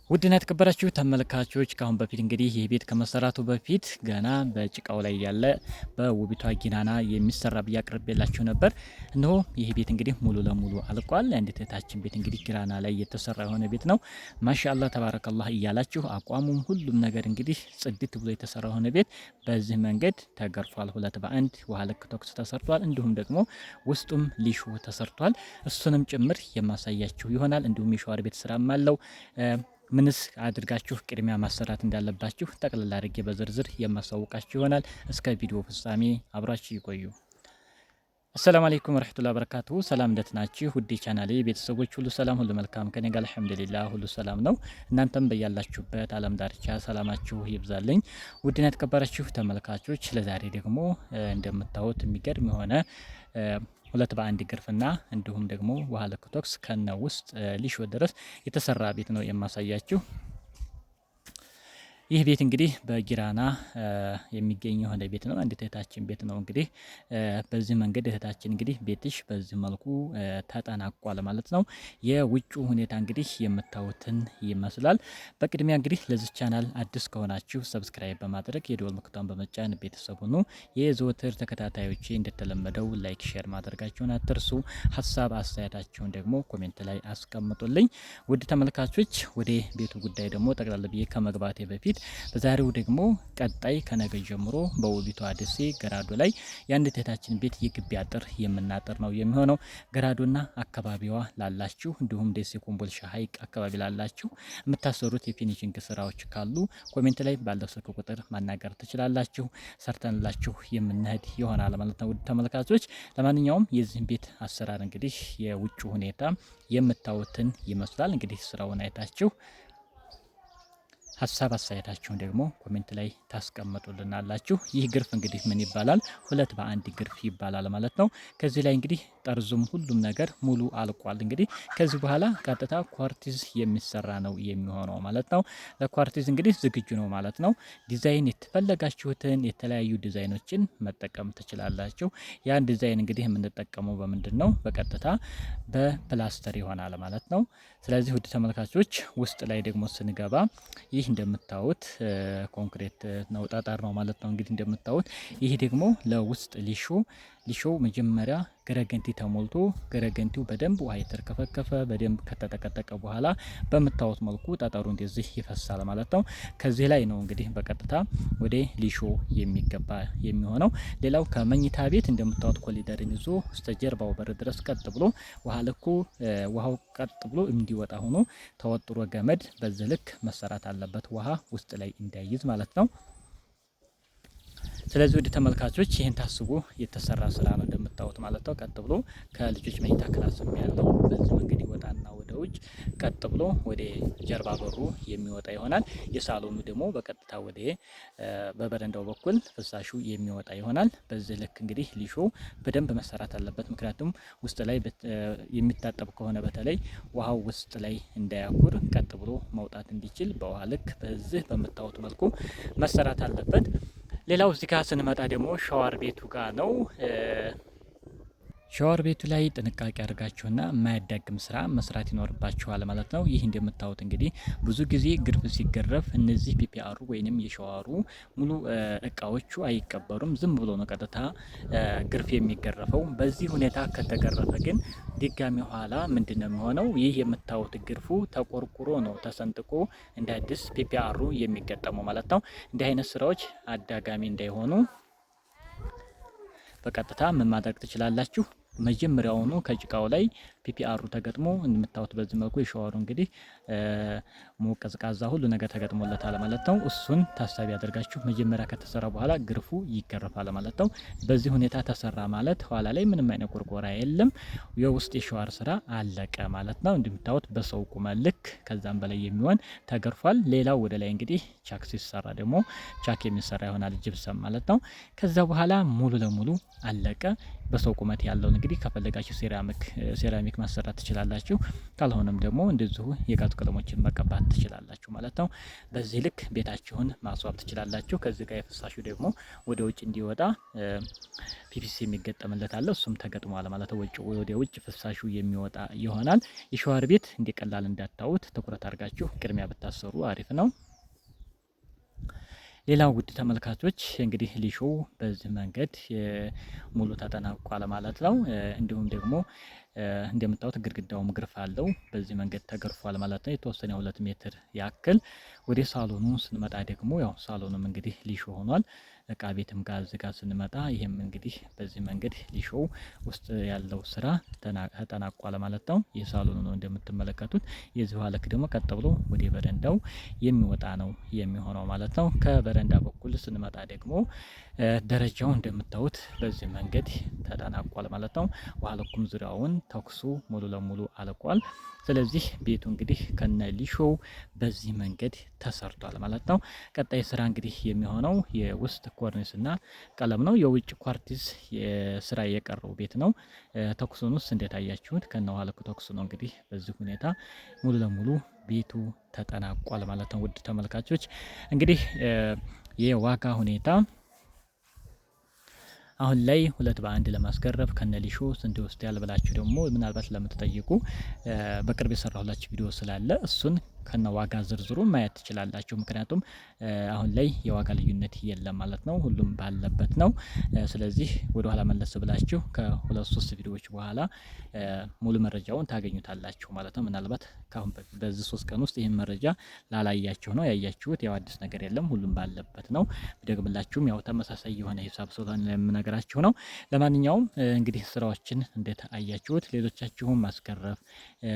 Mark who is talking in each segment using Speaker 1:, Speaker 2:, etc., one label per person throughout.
Speaker 1: ውድና የተከበራችሁ ተመልካቾች ካሁን በፊት እንግዲህ ይህ ቤት ከመሰራቱ በፊት ገና በጭቃው ላይ ያለ በውቢቷ ጊናና የሚሰራ ብዬ አቅርቤላችሁ ነበር። እነሆ ይህ ቤት እንግዲህ ሙሉ ለሙሉ አልቋል። አንዲት እህታችን ቤት እንግዲህ ጊራና ላይ የተሰራ የሆነ ቤት ነው። ማሻአላህ ተባረከላህ እያላችሁ አቋሙም ሁሉም ነገር እንግዲህ ጽድት ብሎ የተሰራ የሆነ ቤት በዚህ መንገድ ተገርፏል። 2 በ1 ውሃ ልክ ቶክስ ተሰርቷል። እንዲሁም ደግሞ ውስጡም ሊሾ ተሰርቷል። እሱንም ጭምር የማሳያችሁ ይሆናል። እንዲሁም የሸዋር ቤት ስራም አለው። ምንስ አድርጋችሁ ቅድሚያ ማሰራት እንዳለባችሁ ጠቅላላ አድርጌ በዝርዝር የማሳውቃችሁ ይሆናል። እስከ ቪዲዮ ፍጻሜ አብራችሁ ይቆዩ። አሰላሙ አለይኩም ወራህመቱላሂ ወበረካቱሁ። ሰላም እንደት ናችሁ? ውድ ቻናሌ ቤተሰቦች ሁሉ ሰላም ሁሉ መልካም ከኔ ጋር አልሐምዱሊላህ ሁሉ ሰላም ነው። እናንተም በያላችሁበት ዓለም ዳርቻ ሰላማችሁ ይብዛልኝ። ውድና የተከበራችሁ ተመልካቾች ለዛሬ ደግሞ እንደምታዩት የሚገርም የሆነ 2 በ1 ግርፍና እንዲሁም ደግሞ ውሃ ልክ ቶክስ ከነ ውስጥ ሊሾ ድረስ የተሰራ ቤት ነው የማሳያችሁ። ይህ ቤት እንግዲህ በጊራና የሚገኝ የሆነ ቤት ነው። አንዲት እህታችን ቤት ነው። እንግዲህ በዚህ መንገድ እህታችን እንግዲህ ቤትሽ በዚህ መልኩ ተጠናቋል ማለት ነው። የውጩ ሁኔታ እንግዲህ የምታዩትን ይመስላል። በቅድሚያ እንግዲህ ለዚህ ቻናል አዲስ ከሆናችሁ ሰብስክራይብ በማድረግ የደወል ምልክቱን በመጫን ቤተሰቡ ነው። የዘወትር ተከታታዮቼ እንደተለመደው ላይክ፣ ሼር ማድረጋችሁን አትርሱ። ሀሳብ አስተያየታችሁን ደግሞ ኮሜንት ላይ አስቀምጡልኝ። ውድ ተመልካቾች ወደ ቤቱ ጉዳይ ደግሞ ጠቅላላ ብዬ ከመግባቴ በፊት በዛሬው ደግሞ ቀጣይ ከነገ ጀምሮ በውቢቷ ደሴ ገራዶ ላይ የአንዲት እህታችን ቤት የግቢ አጥር የምናጥር ነው የሚሆነው። ገራዶና አካባቢዋ ላላችሁ እንዲሁም ደሴ ኮምቦልቻ ሐይቅ አካባቢ ላላችሁ የምታሰሩት የፊኒሽንግ ስራዎች ካሉ ኮሜንት ላይ ባለው ስልክ ቁጥር ማናገር ትችላላችሁ። ሰርተንላችሁ የምንሄድ ይሆናል ማለት ነው። ውድ ተመልካቾች ለማንኛውም የዚህን ቤት አሰራር እንግዲህ የውጭ ሁኔታ የምታዩትን ይመስላል። እንግዲህ ስራውን አይታችሁ ሀሳብ አስተያየታችሁን ደግሞ ኮሜንት ላይ ታስቀምጡልናላችሁ። ይህ ግርፍ እንግዲህ ምን ይባላል? 2 በ1 ግርፍ ይባላል ማለት ነው። ከዚህ ላይ እንግዲህ ጠርዙም ሁሉም ነገር ሙሉ አልቋል። እንግዲህ ከዚህ በኋላ ቀጥታ ኳርቲዝ የሚሰራ ነው የሚሆነው ማለት ነው። ለኳርቲዝ እንግዲህ ዝግጁ ነው ማለት ነው። ዲዛይን የተፈለጋችሁትን የተለያዩ ዲዛይኖችን መጠቀም ትችላላችሁ። ያን ዲዛይን እንግዲህ የምንጠቀመው በምንድን ነው? በቀጥታ በፕላስተር ይሆናል ማለት ነው። ስለዚህ ውድ ተመልካቾች ውስጥ ላይ ደግሞ ስንገባ ይህ እንደምታዩት ኮንክሪት ነው፣ ጠጠር ነው ማለት ነው። እንግዲህ እንደምታዩት ይህ ደግሞ ለውስጥ ሊሾው መጀመሪያ ገረገንቲ ተሞልቶ ገረገንቲው በደንብ ውሃ የተርከፈከፈ በደንብ ከተጠቀጠቀ በኋላ በምታዩት መልኩ ጠጠሩ እንደዚህ ይፈሳል ማለት ነው። ከዚህ ላይ ነው እንግዲህ በቀጥታ ወደ ሊሾ የሚገባ የሚሆነው። ሌላው ከመኝታ ቤት እንደምታዩት ኮሊደርን ይዞ ስተጀርባው በር ድረስ ቀጥ ብሎ ውሃው ቀጥ ብሎ እንዲወጣ ሆኖ ተወጥሮ ገመድ በዚህ ልክ መሰራት አለበት፣ ውሃ ውስጥ ላይ እንዳይይዝ ማለት ነው። ስለዚህ ወደ ተመልካቾች ይህን ታስቦ የተሰራ ስራ ነው እንደምታዩት ማለት ነው። ቀጥ ብሎ ከልጆች መኝታ ክላስም ያለው በዚህ መንገድ ይወጣና ወደ ውጭ ቀጥ ብሎ ወደ ጀርባ በሩ የሚወጣ ይሆናል። የሳሎኑ ደግሞ በቀጥታ ወደ በበረንዳው በኩል ፍሳሹ የሚወጣ ይሆናል። በዚህ ልክ እንግዲህ ሊሾ በደንብ መሰራት አለበት። ምክንያቱም ውስጥ ላይ የሚታጠብ ከሆነ በተለይ ውሃው ውስጥ ላይ እንዳያኩር ቀጥ ብሎ መውጣት እንዲችል በውሃ ልክ በዚህ በምታዩት መልኩ መሰራት አለበት። ሌላው እዚህ ጋር ስንመጣ ደግሞ ሻወር ቤቱ ጋር ነው። ሻወር ቤቱ ላይ ጥንቃቄ አድርጋችሁና የማያዳግም ስራ መስራት ይኖርባችኋል ማለት ነው። ይህ እንደምታዩት እንግዲህ ብዙ ጊዜ ግርፍ ሲገረፍ እነዚህ ፒፒአሩ ወይንም የሻወሩ ሙሉ እቃዎቹ አይቀበሩም። ዝም ብሎ ነው ቀጥታ ግርፍ የሚገረፈው። በዚህ ሁኔታ ከተገረፈ ግን ድጋሚ ኋላ ምንድነው የሚሆነው? ይህ የምታዩት ግርፉ ተቆርቁሮ ነው ተሰንጥቆ እንደ አዲስ ፒፒአሩ የሚገጠመው ማለት ነው። እንዲህ አይነት ስራዎች አዳጋሚ እንዳይሆኑ በቀጥታ ምን ማድረግ ትችላላችሁ? መጀመሪያውኑ ከጭቃው ላይ ፒፒአሩ ተገጥሞ እንደምታዩት በዚህ መልኩ የሻወሩ እንግዲህ ሞቅ ቀዝቃዛ ሁሉ ነገር ተገጥሞለታል ማለት ነው። እሱን ታሳቢ አድርጋችሁ መጀመሪያ ከተሰራ በኋላ ግርፉ ይገረፋል ማለት ነው። በዚህ ሁኔታ ተሰራ ማለት ኋላ ላይ ምንም አይነት ቆርቆራ የለም። የውስጥ የሻወር ስራ አለቀ ማለት ነው። እንደምታዩት በሰው ቁመት ልክ ከዛም በላይ የሚሆን ተገርፏል። ሌላው ወደ ላይ እንግዲህ ቻክ ሲሰራ ደግሞ ቻክ የሚሰራ ይሆናል ጅብሰም ማለት ነው። ከዛ በኋላ ሙሉ ለሙሉ አለቀ። በሰው ቁመት ያለውን እንግዲህ ከፈለጋችሁ ሴራሚክ ሴራሚክ ማሰራት ትችላላችሁ። ካልሆነም ደግሞ እንደዚሁ የጋዝ ቀለሞችን መቀባት ትችላላችሁ ማለት ነው። በዚህ ልክ ቤታችሁን ማስዋብ ትችላላችሁ። ከዚህ ጋር የፍሳሹ ደግሞ ወደ ውጭ እንዲወጣ ፒቪሲ የሚገጠምለት አለ። እሱም ተገጥሟል ማለት ነው። ወደ ውጭ ፍሳሹ የሚወጣ ይሆናል። የሸዋር ቤት እንዲቀላል እንዳታዩት ትኩረት አድርጋችሁ ቅድሚያ ብታሰሩ አሪፍ ነው። ሌላው ውድ ተመልካቾች እንግዲህ ሊሾው በዚህ መንገድ ሙሉ ተጠናቋል ማለት ነው። እንዲሁም ደግሞ እንደምታዩት ግድግዳውም ግርፍ አለው። በዚህ መንገድ ተገርፏል ማለት ነው። የተወሰነ 2 ሜትር ያክል። ወደ ሳሎኑ ስንመጣ ደግሞ ያው ሳሎኑም እንግዲህ ሊሾ ሆኗል። እቃ ቤትም ጋር ዝጋ ስንመጣ ይህም እንግዲህ በዚህ መንገድ ሊሾው ውስጥ ያለው ስራ ተጠናቋል ማለት ነው። የሳሎኑ ነው እንደምትመለከቱት። የዚህ ልክ ደግሞ ቀጥ ብሎ ወደ በረንዳው የሚወጣ ነው የሚሆነው ማለት ነው። ከበረንዳ በኩል ስንመጣ ደግሞ ደረጃው እንደምታዩት በዚህ መንገድ ተጠናቋል ማለት ነው። ዋለኩም ዙሪያውን ተኩሱ ሙሉ ለሙሉ አልቋል። ስለዚህ ቤቱ እንግዲህ ከነ ሊሾው በዚህ መንገድ ተሰርቷል ማለት ነው። ቀጣይ ስራ እንግዲህ የሚሆነው የውስጥ ኮርኒስና ቀለም ነው። የውጭ ኳርቲዝ የስራ የቀረው ቤት ነው። ተኩሱንስ እንደታያችሁት ከነ ዋለኩ ተኩሱ ነው እንግዲህ በዚህ ሁኔታ ሙሉ ለሙሉ ቤቱ ተጠናቋል ማለት ነው። ውድ ተመልካቾች እንግዲህ የዋጋ ሁኔታ አሁን ላይ 2 በ1 ለማስገረፍ ከነሊሾ ስንት ይወስዳል ብላችሁ ደግሞ ምናልባት ለምትጠይቁ በቅርብ የሰራሁላችሁ ቪዲዮ ስላለ እሱን ከነ ዋጋ ዝርዝሩ ማየት ትችላላችሁ። ምክንያቱም አሁን ላይ የዋጋ ልዩነት የለም ማለት ነው። ሁሉም ባለበት ነው። ስለዚህ ወደ ኋላ መለስ ብላችሁ ከ2-3 ቪዲዮዎች በኋላ ሙሉ መረጃውን ታገኙታላችሁ ማለት ነው። ምናልባት ካሁን በዚህ 3 ቀን ውስጥ ይህን መረጃ ላላያችሁ ነው ያያችሁት። ያው አዲስ ነገር የለም፣ ሁሉም ባለበት ነው። ደግምላችሁም ያው ተመሳሳይ የሆነ ሂሳብ ስለሆነ የምነግራችሁ ነው። ለማንኛውም እንግዲህ ስራዎችን እንዴት አያችሁት? ሌሎቻችሁም ማስገረፍ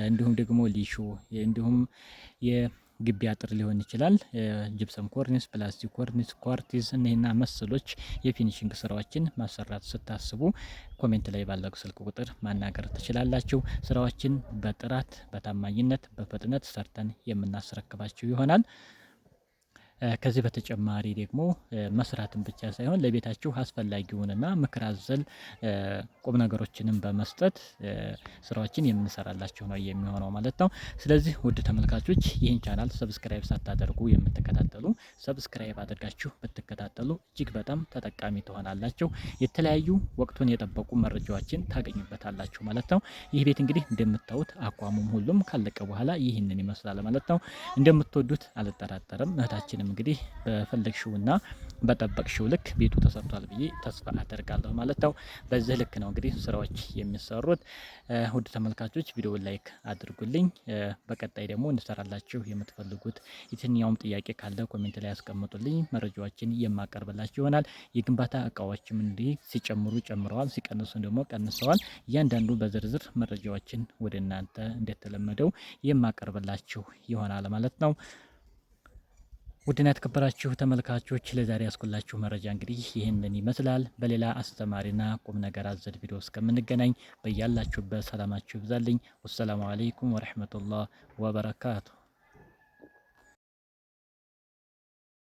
Speaker 1: እንዲሁም ደግሞ ሊሾ እንዲሁም የግቢ አጥር ሊሆን ይችላል፣ ጅብሰም ኮርኒስ፣ ፕላስቲክ ኮርኒስ፣ ኳርቲዝ እነዚህና መሰሎች የፊኒሽንግ ስራዎችን ማሰራት ስታስቡ ኮሜንት ላይ ባለው ስልክ ቁጥር ማናገር ትችላላችሁ። ስራዎችን በጥራት በታማኝነት በፍጥነት ሰርተን የምናስረክባችሁ ይሆናል። ከዚህ በተጨማሪ ደግሞ መስራትን ብቻ ሳይሆን ለቤታችሁ አስፈላጊውንና ምክር አዘል ቁም ነገሮችንም በመስጠት ስራዎችን የምንሰራላችሁ ነው የሚሆነው ማለት ነው። ስለዚህ ውድ ተመልካቾች ይህን ቻናል ሰብስክራይብ ሳታደርጉ የምትከታተሉ ሰብስክራይብ አድርጋችሁ ብትከታተሉ እጅግ በጣም ተጠቃሚ ትሆናላችሁ። የተለያዩ ወቅቱን የጠበቁ መረጃዎችን ታገኙበታላችሁ ማለት ነው። ይህ ቤት እንግዲህ እንደምታዩት አቋሙም ሁሉም ካለቀ በኋላ ይህንን ይመስላል ማለት ነው። እንደምትወዱት አልጠራጠርም። እህታችንም እንግዲህ በፈለግሽውና በጠበቅሽው ልክ ቤቱ ተሰርቷል ብዬ ተስፋ አደርጋለሁ ማለት ነው። በዚህ ልክ ነው እንግዲህ ስራዎች የሚሰሩት። ውድ ተመልካቾች ቪዲዮውን ላይክ አድርጉልኝ። በቀጣይ ደግሞ እንሰራላችሁ የምትፈልጉት የትኛውም ጥያቄ ካለ ኮሜንት ላይ ያስቀምጡልኝ። መረጃዎችን የማቀርብላችሁ ይሆናል። የግንባታ እቃዎችም እንዲህ ሲጨምሩ ጨምረዋል፣ ሲቀንሱ ደግሞ ቀንሰዋል። እያንዳንዱ በዝርዝር መረጃዎችን ወደ እናንተ እንደተለመደው የማቀርብላችሁ ይሆናል ማለት ነው። ውድና የተከበራችሁ ተመልካቾች ለዛሬ ያስኩላችሁ መረጃ እንግዲህ ይህንን ይመስላል። በሌላ አስተማሪና ቁም ነገር አዘል ቪዲዮ እስከምንገናኝ በያላችሁበት ሰላማችሁ ይብዛልኝ። ወሰላሙ አለይኩም ወረህመቱላህ ወበረካቱ።